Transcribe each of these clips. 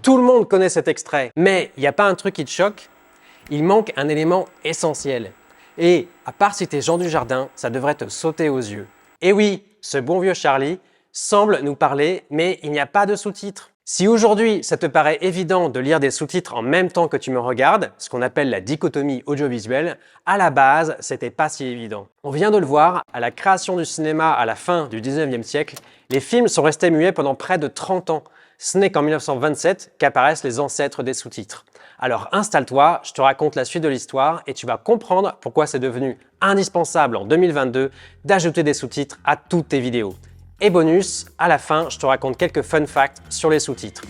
Tout le monde connaît cet extrait. Mais il n'y a pas un truc qui te choque? Il manque un élément essentiel. Et à part si t'es Jean Dujardin, ça devrait te sauter aux yeux. Et oui, ce bon vieux Charlie semble nous parler, mais il n'y a pas de sous-titres. Si aujourd'hui, ça te paraît évident de lire des sous-titres en même temps que tu me regardes, ce qu'on appelle la dichotomie audiovisuelle, à la base, c'était pas si évident. On vient de le voir, à la création du cinéma à la fin du 19e siècle, les films sont restés muets pendant près de 30 ans. Ce n'est qu'en 1927 qu'apparaissent les ancêtres des sous-titres. Alors installe-toi, je te raconte la suite de l'histoire et tu vas comprendre pourquoi c'est devenu indispensable en 2022 d'ajouter des sous-titres à toutes tes vidéos. Et bonus, à la fin, je te raconte quelques fun facts sur les sous-titres.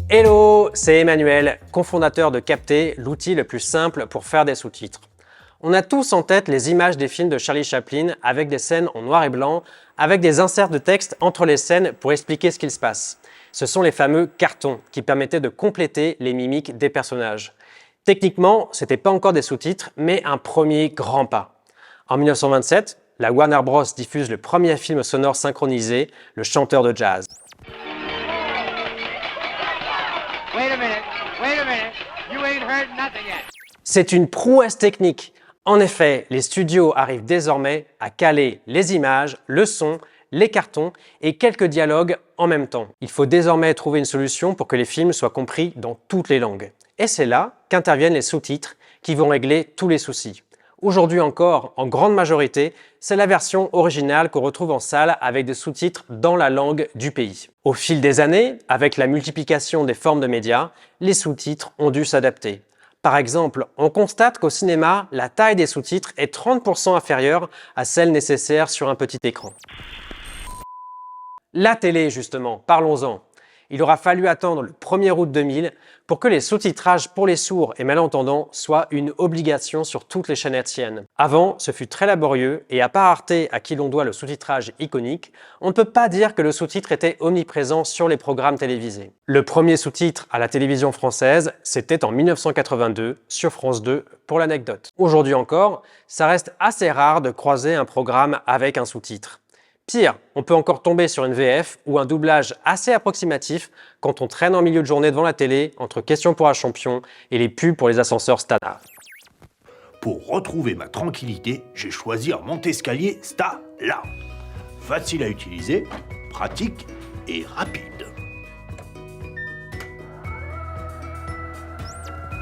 Hello, c'est Emmanuel, cofondateur de Capter, l'outil le plus simple pour faire des sous-titres. On a tous en tête les images des films de Charlie Chaplin avec des scènes en noir et blanc, avec des inserts de texte entre les scènes pour expliquer ce qu'il se passe. Ce sont les fameux cartons qui permettaient de compléter les mimiques des personnages. Techniquement, ce n'était pas encore des sous-titres, mais un premier grand pas. En 1927, la Warner Bros. Diffuse le premier film sonore synchronisé, Le chanteur de jazz. C'est une prouesse technique. En effet, les studios arrivent désormais à caler les images, le son, les cartons et quelques dialogues en même temps. Il faut désormais trouver une solution pour que les films soient compris dans toutes les langues. Et c'est là qu'interviennent les sous-titres qui vont régler tous les soucis. Aujourd'hui encore, en grande majorité, c'est la version originale qu'on retrouve en salle avec des sous-titres dans la langue du pays. Au fil des années, avec la multiplication des formes de médias, les sous-titres ont dû s'adapter. Par exemple, on constate qu'au cinéma, la taille des sous-titres est 30% inférieure à celle nécessaire sur un petit écran. La télé, justement, parlons-en. Il aura fallu attendre le 1er août 2000 pour que les sous-titrages pour les sourds et malentendants soient une obligation sur toutes les chaînes hertziennes. Avant, ce fut très laborieux et à part Arte, à qui l'on doit le sous-titrage iconique, on ne peut pas dire que le sous-titre était omniprésent sur les programmes télévisés. Le premier sous-titre à la télévision française, c'était en 1982 sur France 2 pour l'anecdote. Aujourd'hui encore, ça reste assez rare de croiser un programme avec un sous-titre. Pire, on peut encore tomber sur une VF ou un doublage assez approximatif quand on traîne en milieu de journée devant la télé entre Questions pour un champion et les pubs pour les ascenseurs standard. Pour retrouver ma tranquillité, j'ai choisi un monte-escalier Stala. Facile à utiliser, pratique et rapide.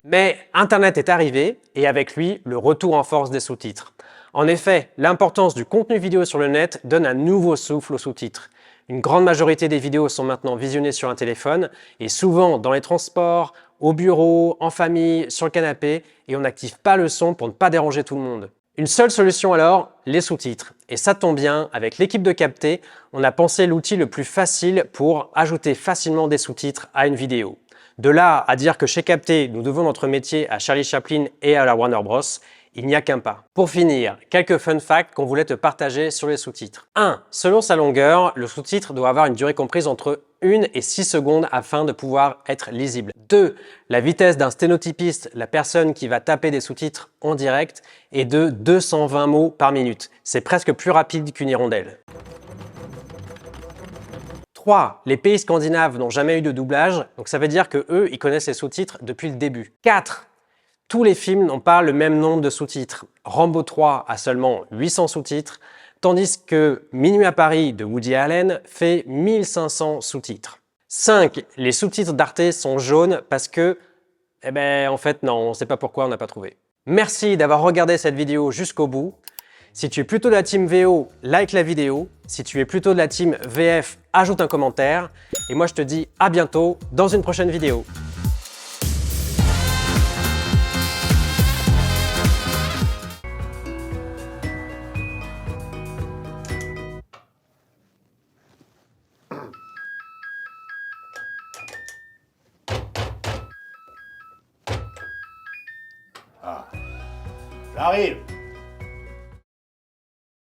Mais Internet est arrivé et avec lui, le retour en force des sous-titres. En effet, l'importance du contenu vidéo sur le net donne un nouveau souffle aux sous-titres. Une grande majorité des vidéos sont maintenant visionnées sur un téléphone et souvent dans les transports, au bureau, en famille, sur le canapé et on n'active pas le son pour ne pas déranger tout le monde. Une seule solution alors, les sous-titres. Et ça tombe bien, avec l'équipe de Capter, on a pensé l'outil le plus facile pour ajouter facilement des sous-titres à une vidéo. De là à dire que chez Capter, nous devons notre métier à Charlie Chaplin et à la Warner Bros., il n'y a qu'un pas. Pour finir, quelques fun facts qu'on voulait te partager sur les sous-titres. 1. Selon sa longueur, le sous-titre doit avoir une durée comprise entre 1 et 6 secondes afin de pouvoir être lisible. 2. La vitesse d'un sténotypiste, la personne qui va taper des sous-titres en direct, est de 220 mots par minute. C'est presque plus rapide qu'une hirondelle. 3. Les pays scandinaves n'ont jamais eu de doublage, donc ça veut dire que eux, ils connaissent les sous-titres depuis le début. 4. Tous les films n'ont pas le même nombre de sous-titres. Rambo 3 a seulement 800 sous-titres, tandis que Minuit à Paris de Woody Allen fait 1500 sous-titres. 5. Les sous-titres d'Arte sont jaunes parce que, en fait non, on ne sait pas pourquoi, on n'a pas trouvé. Merci d'avoir regardé cette vidéo jusqu'au bout. Si tu es plutôt de la team VO, like la vidéo. Si tu es plutôt de la team VF, ajoute un commentaire. Et moi je te dis à bientôt dans une prochaine vidéo. J'arrive.